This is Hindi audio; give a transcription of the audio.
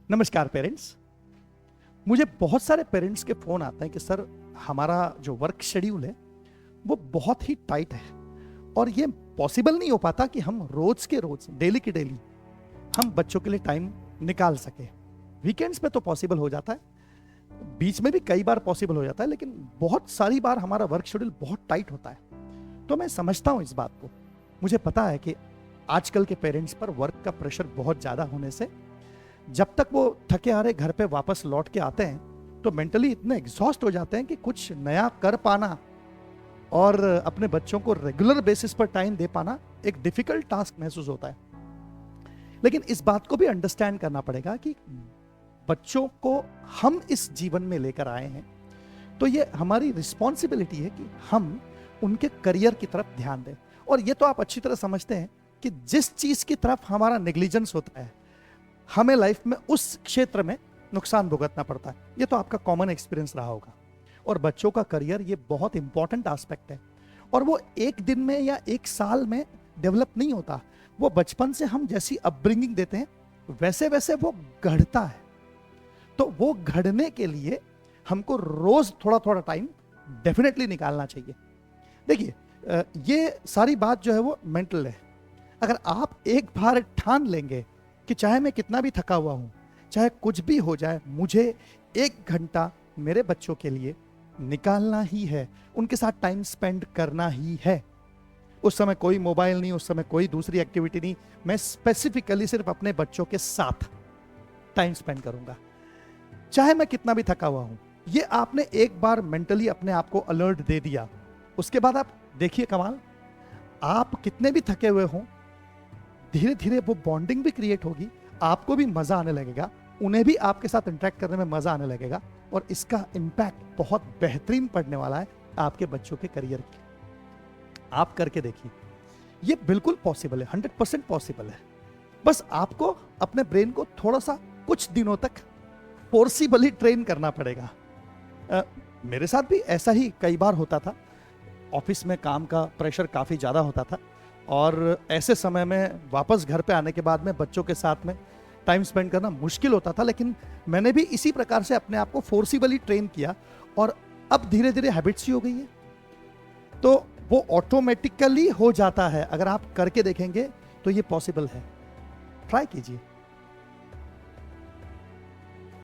नमस्कार पेरेंट्स। मुझे बहुत सारे पेरेंट्स के फोन आते हैं कि सर हमारा जो वर्क शेड्यूल है वो बहुत ही टाइट है और ये पॉसिबल नहीं हो पाता कि हम रोज के रोज डेली की डेली हम बच्चों के लिए टाइम निकाल सके। वीकेंड्स में तो पॉसिबल हो जाता है, बीच में भी कई बार पॉसिबल हो जाता है, लेकिन बहुत सारी बार हमारा वर्क शेड्यूल बहुत टाइट होता है। तो मैं समझता हूँ इस बात को। मुझे पता है कि आजकल के पेरेंट्स पर वर्क का प्रेशर बहुत ज़्यादा होने से जब तक वो थके हारे घर पे वापस लौट के आते हैं तो मेंटली इतने एग्जॉस्ट हो जाते हैं कि कुछ नया कर पाना और अपने बच्चों को रेगुलर बेसिस पर टाइम दे पाना एक डिफिकल्ट टास्क महसूस होता है। लेकिन इस बात को भी अंडरस्टैंड करना पड़ेगा कि बच्चों को हम इस जीवन में लेकर आए हैं, तो ये हमारी रिस्पॉन्सिबिलिटी है कि हम उनके करियर की तरफ ध्यान दें। और ये तो आप अच्छी तरह समझते हैं कि जिस चीज की तरफ हमारा नेग्लिजेंस होता है हमें लाइफ में उस क्षेत्र में नुकसान भुगतना पड़ता है। ये तो आपका कॉमन एक्सपीरियंस रहा होगा। और बच्चों का करियर ये बहुत इंपॉर्टेंट एस्पेक्ट है और वो एक दिन में या एक साल में डेवलप नहीं होता। वो बचपन से हम जैसी अपब्रिंगिंग देते हैं वैसे वैसे वो गढ़ता है। तो वो गढ़ने के लिए हमको रोज थोड़ा थोड़ा टाइम डेफिनेटली निकालना चाहिए। देखिए, ये सारी बात जो है वो मेंटल है। अगर आप एक बार ठान लेंगे कि चाहे मैं कितना भी थका हुआ हूं, चाहे कुछ भी हो जाए, मुझे 1 घंटा मेरे बच्चों के लिए निकालना ही है, उनके साथ टाइम स्पेंड करना ही है। उस समय कोई मोबाइल नहीं, उस समय कोई दूसरी एक्टिविटी नहीं, मैं स्पेसिफिकली सिर्फ अपने बच्चों के साथ टाइम स्पेंड करूंगा, चाहे मैं कितना भी थका हुआ हूं। ये आपने एक बार मेंटली अपने आप को अलर्ट दे दिया, उसके बाद आप देखिए कमाल, आप कितने भी थके हुए हों धीरे धीरे वो बॉन्डिंग भी क्रिएट होगी, आपको भी मजा आने लगेगा, उन्हें भी आपके साथ इंटरेक्ट करने में मजा आने लगेगा और इसका इम्पैक्ट बहुत बेहतरीन पड़ने वाला है आपके बच्चों के करियर की। आप करके देखिए, ये बिल्कुल पॉसिबल है, 100% पॉसिबल है। बस आपको अपने ब्रेन को थोड़ा सा कुछ दिनों तक फोर्सिबली ट्रेन करना पड़ेगा। मेरे साथ भी ऐसा ही कई बार होता था। ऑफिस में काम का प्रेशर काफ़ी ज़्यादा होता था और ऐसे समय में वापस घर पे आने के बाद में बच्चों के साथ में टाइम स्पेंड करना मुश्किल होता था। लेकिन मैंने भी इसी प्रकार से अपने आप को फोर्सिबली ट्रेन किया और अब धीरे धीरे हैबिट्स ही हो गई है, तो वो ऑटोमेटिकली हो जाता है। अगर आप करके देखेंगे तो ये पॉसिबल है, ट्राई कीजिए।